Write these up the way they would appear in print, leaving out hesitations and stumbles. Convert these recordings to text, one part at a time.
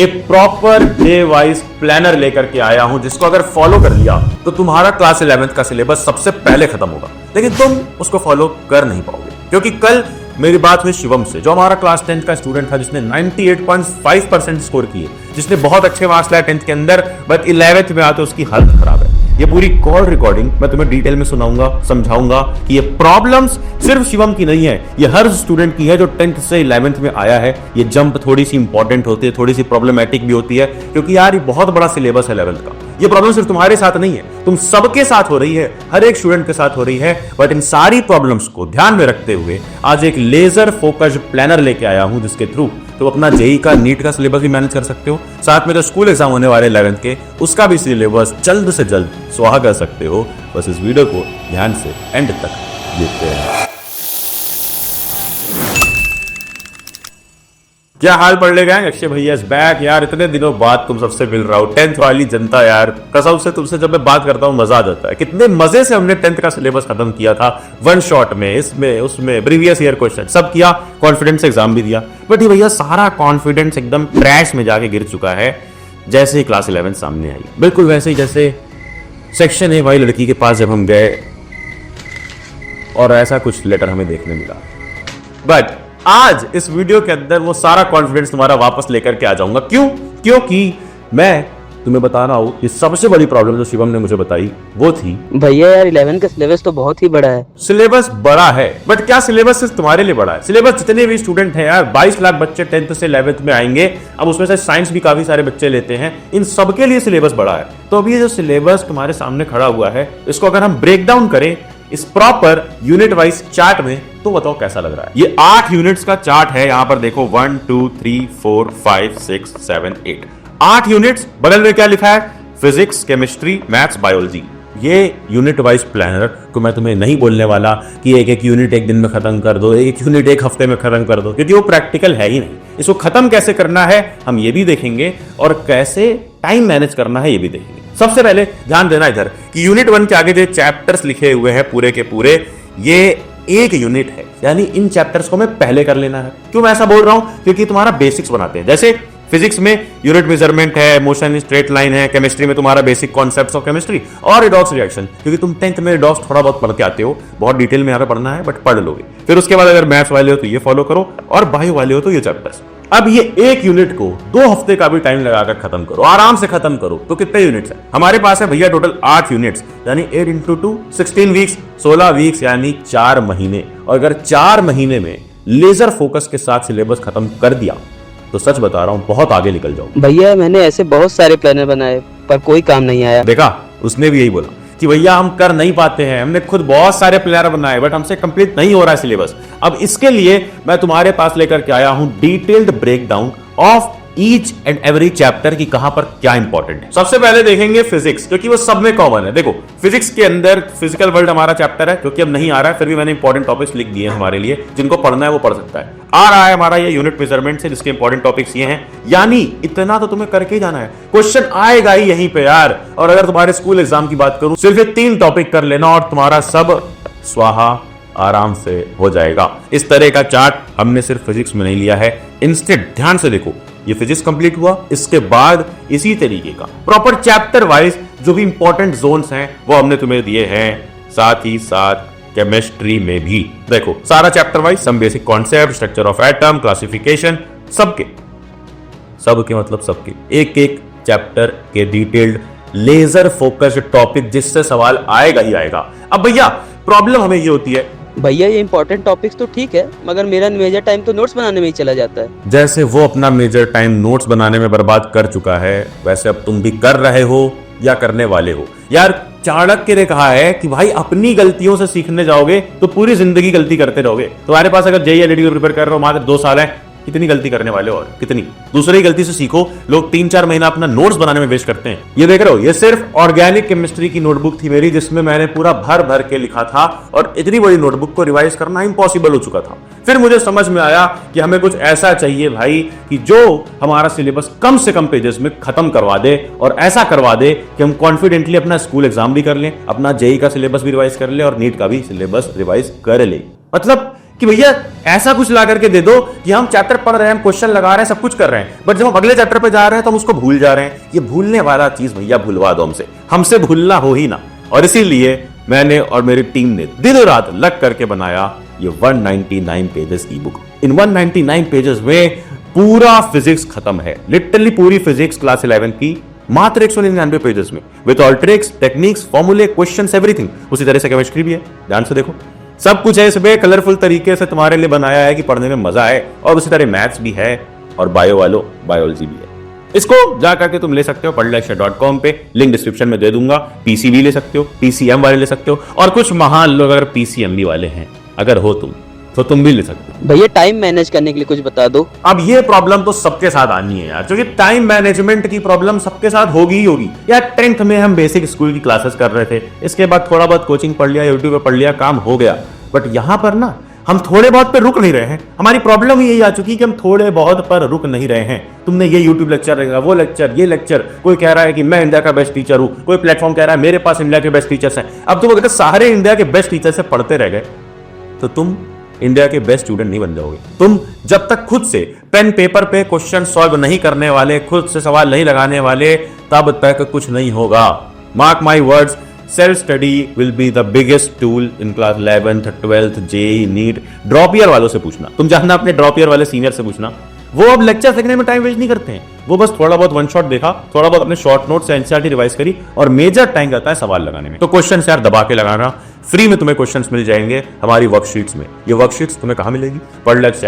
एक proper day wise planner लेकर के आया हूं, जिसको अगर फॉलो कर लिया तो तुम्हारा क्लास 11th का सिलेबस सबसे पहले खत्म होगा। लेकिन तुम उसको फॉलो कर नहीं पाओगे, क्योंकि कल मेरी बात हुई शिवम से, जो हमारा क्लास 10th का स्टूडेंट था, जिसने 98.5% स्कोर किए, जिसने बहुत अच्छे मार्क्स लाए 10th के अंदर, बट 11th में आते उसकी हालत खराब है। ये पूरी कॉल रिकॉर्डिंग मैं तुम्हें डिटेल में सुनाऊंगा, समझाऊंगा कि ये प्रॉब्लम्स सिर्फ शिवम की नहीं है, ये हर स्टूडेंट की है जो 10th से 11th में आया है। ये जंप थोड़ी सी इंपॉर्टेंट होती है, थोड़ी सी प्रॉब्लमेटिक भी होती है, क्योंकि यार ये बहुत बड़ा सिलेबस है 11th का। ये प्रॉब्लम सिर्फ तुम्हारे साथ नहीं है, तुम सबके साथ हो रही है, हर एक स्टूडेंट के साथ हो रही है। बट इन सारी प्रॉब्लम्स को ध्यान में रखते हुए आज एक लेजर फोकस्ड प्लानर लेके आया हूं, जिसके थ्रू तो अपना जेई का नीट का सिलेबस भी मैनेज कर सकते हो, साथ में जो स्कूल एग्जाम होने वाले 11th के उसका भी सिलेबस जल्द से जल्द स्वाहा कर सकते हो। बस इस वीडियो को ध्यान से एंड तक देखते हैं। क्या हाल पड़ ले गए अक्षय भैया इज बैक। यार इतने दिनों बाद तुम सबसे मिल रहा हूँ, 10th वाली जनता यार, कसम से तुमसे जब मैं बात करता हूँ मजा आ जाता है। कितने मजे से हमने 10th का सिलेबस खत्म किया था, वन शॉट में, इसमें उसमें प्रीवियस ईयर क्वेश्चन सब किया, कॉन्फिडेंस एग्जाम भी दिया। बट ये भैया सारा कॉन्फिडेंस एकदम ट्रैश में जाके गिर चुका है जैसे ही क्लास 11 सामने आई। बिल्कुल वैसे ही जैसे सेक्शन ए वाली लड़की के पास जब हम गए और ऐसा कुछ लेटर हमें देखने मिला। बट आज इस वीडियो के अंदर वो सारा कॉन्फिडेंस तुम्हारा वापस लेकर के आ जाऊंगा। क्यों? क्योंकि मैं तुम्हें बता रहा हूं, ये सबसे बड़ी प्रॉब्लम जो शिवम ने मुझे बताई वो थी, भैया यार 11 का सिलेबस तो बहुत ही बड़ा है। सिलेबस बड़ा है, बट क्या सिलेबस सिर्फ तुम्हारे लिए बड़ा है? सिलेबस जितने भी स्टूडेंट हैं यार, 22 लाख बच्चे 10th से 11th में आएंगे। अब उसमें से साइंस भी काफी सारे बच्चे लेते हैं, इन सबके लिए सिलेबस बड़ा है। तो अभी ये जो सिलेबस तुम्हारे सामने खड़ा हुआ है, इसको अगर हम ब्रेक डाउन करें इस प्रॉपर यूनिट वाइज चार्ट में, तो बताओ कैसा लग रहा है। ये 8 यूनिट्स का चार्ट है, यहां पर देखो 1 2 3 4 5 6 7 8 8 यूनिट्स। बगल में क्या लिखा है? Physics, chemistry, maths, biology. ये यूनिट वाइज प्लानर को मैं तुम्हें नहीं बोलने वाला कि एक एक यूनिट एक दिन में खत्म कर दो, एक यूनिट एक हफ्ते में खत्म कर दो, क्योंकि वो प्रैक्टिकल है ही नहीं। इसको खत्म कैसे करना है हम ये भी देखेंगे, और कैसे टाइम मैनेज करना है ये भी देखेंगे। सबसे पहले ध्यान देना इधर कि यूनिट 1 के आगे जो चैप्टर्स लिखे हुए हैं पूरे के पूरे, ये एक यूनिट है, यानी इन चैप्टर्स को मैं पहले कर लेना है। क्यों मैं ऐसा बोल रहा हूं? क्योंकि तुम्हारा बेसिक्स बनाते हैं। जैसे फिजिक्स में यूनिट मेजरमेंट है, मोशन इन स्ट्रेट लाइन है, केमिस्ट्री में तुम्हारा बेसिक कॉन्सेप्ट्स ऑफ केमिस्ट्री और रिडॉक्स रिएक्शन, क्योंकि तुम 10th में रिडॉक्स थोड़ा बहुत पढ़ के आते हो, बहुत डिटेल में यहाँ पे पढ़ना है बट पढ़ लोगे। फिर उसके बाद अगर मैथ्स वाले हो तो ये फॉलो करो, और बायो वाले हो तो ये चैप्टर्स। अब ये एक यूनिट को 2 हफ्ते का भी टाइम लगाकर खत्म करो, आराम से खत्म करो। तो कितने यूनिट्स हैं हमारे पास? है भैया टोटल 8 यूनिट्स, यानी 8 इंटू 2 16 वीक्स, 16 वीक्स यानी 4 महीने। और अगर 4 महीने में लेजर फोकस के साथ सिलेबस खत्म कर दिया तो सच बता रहा हूं बहुत आगे निकल जाओ। भैया मैंने ऐसे बहुत सारे प्लानर बनाए पर कोई काम नहीं आया। देखा, उसने भी यही बोला कि भैया हम कर नहीं पाते हैं, हमने खुद बहुत सारे प्लानर बनाए बट हमसे कंप्लीट नहीं हो रहा है सिलेबस। अब इसके लिए मैं तुम्हारे पास लेकर के आया हूं detailed breakdown of each and every chapter की कहां पर क्या इंपॉर्टेंट है। सबसे पहले देखेंगे फिजिक्स, क्योंकि वो सब में कॉमन है। देखो फिजिक्स के अंदर फिजिकल वर्ल्ड हमारा चैप्टर है, क्योंकि अब नहीं आ रहा है, फिर भी मैंने इंपॉर्टेंट टॉपिक्स लिख दिए हैं हमारे लिए, जिनको पढ़ना है वो पढ़ सकता है। आ रहा है हमारा ये यूनिट मेजरमेंट से, जिसके इंपॉर्टेंट टॉपिक्स ये हैं, यानी इतना तो तुम्हें करके ही जाना है, क्वेश्चन आएगा ही यहीं पे यार। और अगर तुम्हारे स्कूल एग्जाम की बात करूं, सिर्फ ये 3 टॉपिक कर लेना और तुम्हारा सब स्वाहा आराम से हो जाएगा। इस तरह का चार्ट हमने सिर्फ फिजिक्स में नहीं लिया है। इंस्टेड ध्यान से देखो, ये फिजिक्स कंप्लीट हुआ, इसके बाद इसी तरीके का प्रॉपर चैप्टर वाइज जो भी इंपॉर्टेंट जोन्स हैं वो हमने तुम्हें दिए हैं। साथ ही साथ केमिस्ट्री में भी देखो सारा chapter wise, some basic concept, structure of atom, classification, सबके मतलब सबके एक एक चैप्टर के डिटेल्ड लेजर फोकस्ड टॉपिक, जिससे सवाल आएगा ही आएगा। अब भैया प्रॉब्लम हमें ये होती है, भैया ये इंपॉर्टेंट टॉपिक्स तो ठीक है, मगर मेरा मेजर टाइम तो नोट्स बनाने में ही चला जाता है। जैसे वो अपना मेजर टाइम नोट्स बनाने में बर्बाद कर चुका है, वैसे अब तुम भी कर रहे हो या करने वाले हो। यार चाणक्य ने कहा है कि भाई अपनी गलतियों से सीखने जाओगे तो पूरी जिंदगी गलती करते रहोगे। तुम्हारे पास अगर जेईई एलईडी प्रिपेयर कर रहे हो, मात्र 2 साल है, कितनी गलती करने वाले हो और कितनी। दूसरे की गलती से सीखो। लोग 3-4 महीना अपना नोट्स बनाने में वेस्ट करते हैं। ये देख रहे हो, ये सिर्फ ऑर्गेनिक केमिस्ट्री की नोटबुक थी मेरी, जिसमें मैंने पूरा भर भर के लिखा था, और इतनी बड़ी नोटबुक को रिवाइज करना इम्पॉसिबल हो चुका था। फिर मुझे समझ में आया कि हमें कुछ ऐसा चाहिए भाई कि जो हमारा सिलेबस कम से कम पेजेस में खत्म करवा दे, और ऐसा करवा दे कि हम कॉन्फिडेंटली अपना स्कूल एग्जाम भी कर लें, अपना जेईई का सिलेबस भी रिवाइज कर ले और नीट का भी सिलेबस रिवाइज कर ले। मतलब कि भैया ऐसा कुछ ला करके दे दो कि हम चैप्टर पढ़ रहे हैं, हम क्वेश्चन लगा रहे हैं, सब कुछ कर रहे हैं, बट जब हम अगले चैप्टर पे जा रहे हैं तो हम उसको भूल जा रहे हैं। ये भूलने वाला चीज भैया भूलवा दो हमसे भूलना हो ही ना। और इसीलिए मैंने और मेरी टीम ने दिन रात लग करके बनाया ये 199 पेजेस ई बुक। इन 199 पेजेस में पूरा फिजिक्स खत्म है, लिटरली पूरी फिजिक्स क्लास 11 की मात्र 199 पेजेस में, विद ऑल ट्रिक्स, टेक्निक्स, फॉर्मूले, क्वेश्चंस, एवरीथिंग। उसी तरह से केमिस्ट्री भी है, ध्यान से देखो, सब कुछ है इसमें, कलरफुल तरीके से तुम्हारे लिए बनाया है कि पढ़ने में मजा आए। और उसी तरह मैथ्स भी है और बायो वालों बायोलॉजी भी है। इसको जा करके तुम ले सकते हो padlecture.com पे, लिंक डिस्क्रिप्शन में दे दूंगा। पीसीबी ले सकते हो, पीसीएम वाले ले सकते हो, और कुछ महान लोग अगर पीसीएमबी वाले हैं अगर हो तुम, तो तुम भी ले सकते हो। भैया टाइम मैनेज करने के लिए कुछ बता दो। अब ये प्रॉब्लम तो सबके साथ आनी है यार, क्योंकि टाइम मैनेजमेंट की प्रॉब्लम सबके साथ होगी ही होगी यार। 10th में हम बेसिक स्कूल की क्लासेस कर रहे थे, इसके बाद थोड़ा बहुत कोचिंग पढ़ लिया, यूट्यूब पे पढ़ लिया, काम हो गया। बट यहां पर ना हम थोड़े बहुत पे रुक नहीं रहे हैं। हमारी प्रॉब्लम यही आ चुकी है कि हम थोड़े बहुत पर रुक नहीं रहे हैं। तुमने ये यूट्यूब लेक्चर रहेगा, वो लेक्चर, ये लेक्चर, कोई कह रहा है कि मैं इंडिया का बेस्ट टीचर हूं, कोई प्लेटफॉर्म कह रहा है मेरे पास इंडिया के बेस्ट टीचर्स हैं। अब तुम अगर सारे इंडिया के बेस्ट टीचर से पढ़ते रह गए तो तुम इंडिया के बेस्ट स्टूडेंट नहीं बन जाओगे। तुम जब तक खुद से पेन पेपर पे क्वेश्चन सॉल्व नहीं करने वाले, खुद से सवाल नहीं लगाने वाले, तब तक कुछ नहीं होगा। Mark my words, self study will be the biggest tool in class 11th 12th JEE NEET. Drop year वालों से पूछना, तुम जानना अपने ड्रॉप ईयर वाले सीनियर से पूछना, वो अब लेक्चर देखने में टाइम वेस्ट नहीं करते हैं। वो बस थोड़ा बहुत वन शॉट देखा, थोड़ा बहुत अपने शॉर्ट नोट से एनसीईआरटी रिवाइज करी, और मेजर टाइम जाता है सवाल लगाने में। तो क्वेश्चन यार दबा के लगाना, फ्री में तुम्हें क्वेश्चंस मिल जाएंगे हमारी वर्कशीट्स में। ये वर्कशीट्स तुम्हें कहां मिलेगी? पढ़लेक्चर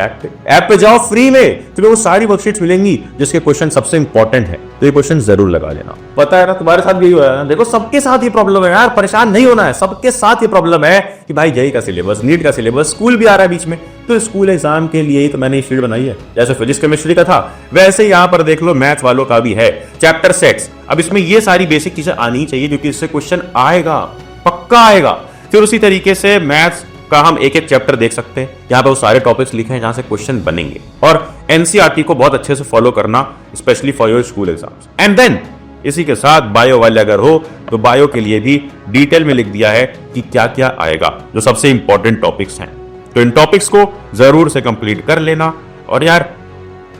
ऐप पे जाओ, फ्री में तुम्हें वो सारी वर्कशीट्स मिलेंगी जिसके क्वेश्चन सबसे इंपॉर्टेंट है। तो ये क्वेश्चन जरूर लगा लेना। पता है ना, तुम्हारे साथ भी यही हुआ है ना। देखो सबके साथ ये प्रॉब्लम है यार, परेशान नहीं होना है। सबके साथ ये प्रॉब्लम है कि भाई जेईई का सिलेबस, नीट का सिलेबस, स्कूल भी आ रहा है बीच में, तो स्कूल एग्जाम के लिए ही तो मैंने ये शीट बनाई है। जैसे फिजिक्स केमिस्ट्री का था, वैसे यहां पर देख लो मैथ्स वालों का भी है, चैप्टर सेट्स। अब इसमें ये सारी बेसिक चीजें आनी चाहिए क्योंकि इससे क्वेश्चन आएगा, पक्का आएगा। फिर उसी तरीके से मैथ्स का हम एक एक चैप्टर देख सकते हैं, यहाँ पे वो सारे टॉपिक्स लिखे हैं जहां से क्वेश्चन बनेंगे। और एनसीईआरटी को बहुत अच्छे से फॉलो करना, specially for your school exams. And then इसी के साथ बायो वाले अगर हो तो बायो के लिए भी डिटेल में लिख दिया है कि क्या क्या आएगा, जो सबसे इंपॉर्टेंट टॉपिक्स हैं। तो इन टॉपिक्स को जरूर से कंप्लीट कर लेना। और यार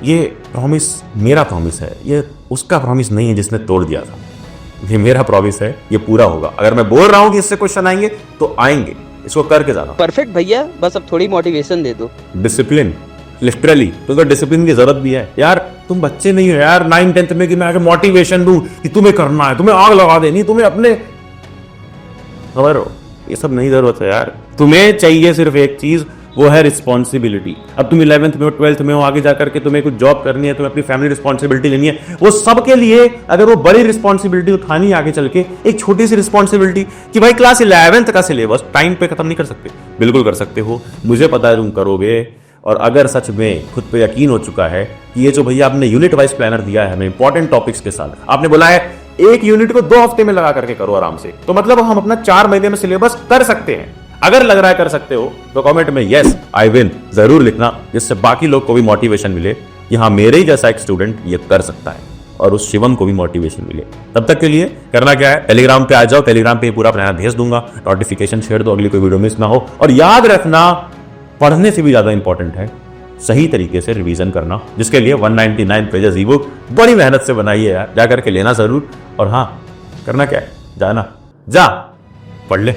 ये प्रॉमिस मेरा प्रॉमिस है, ये उसका प्रॉमिस नहीं है जिसने तोड़ दिया था। ये मेरा प्रॉमिस है, ये पूरा होगा। अगर मैं बोल रहा हूं कि इससे क्वेश्चन आएंगे तो आएंगे, इसको करके जाना। परफेक्ट भैया, बस अब थोड़ी मोटिवेशन दे दो। डिसिप्लिन, लिटरली तो डिसिप्लिन की जरूरत भी है यार। तुम बच्चे नहीं हो यार 9th-10th में कि मैं आगे मोटिवेशन दूं कि तुम्हें करना है, तुम्हें आग लगा देनी, तुम्हें अपने, खबर हो, ये सब नहीं जरूरत है यार। तुम्हें चाहिए सिर्फ एक चीज, वो है रिस्पॉन्सिबिलिटी। अब तुम 11th में हो, 12th में हो, आगे जाकर के तुम्हें कुछ जॉब करनी है, तुम्हें अपनी फैमिली रिस्पॉन्सिबिलिटी लेनी है, वो सबके लिए अगर वो बड़ी रिस्पॉन्सिबिलिटी उठानी है आगे चल के, एक छोटी सी रिस्पॉन्सिबिलिटी कि भाई क्लास 11th का सिलेबस टाइम पे खत्म नहीं कर सकते, बिल्कुल कर सकते हो। मुझे पता है तुम करोगे। और अगर सच में खुद पे यकीन हो चुका है कि ये जो भैया आपने यूनिट वाइज प्लानर दिया है हमें इंपॉर्टेंट टॉपिक्स के साथ, आपने बोला है एक यूनिट को 2 हफ्ते में लगा करके करो आराम से, तो मतलब हम अपना 4 महीने में सिलेबस कर सकते हैं। अगर लग रहा है कर सकते हो तो कमेंट में यस आई विन जरूर लिखना, जिससे बाकी लोग को भी मोटिवेशन मिले कि हाँ मेरे ही जैसा एक स्टूडेंट ये कर सकता है, और उस शिवम को भी मोटिवेशन मिले। तब तक के लिए करना क्या है, टेलीग्राम पे आ जाओ, टेलीग्राम पे पूरा प्लान भेज दूंगा, नोटिफिकेशन छेड़ दो, अगली कोई वीडियो मिस ना हो। और याद रखना, पढ़ने से भी ज्यादा इंपॉर्टेंट है सही तरीके से रिवीजन करना, जिसके लिए 199 पेजेस ई बुक बड़ी मेहनत से बनाई है यार, जाकर के लेना जरूर। और हाँ करना क्या है, जाना जा पढ़ ले।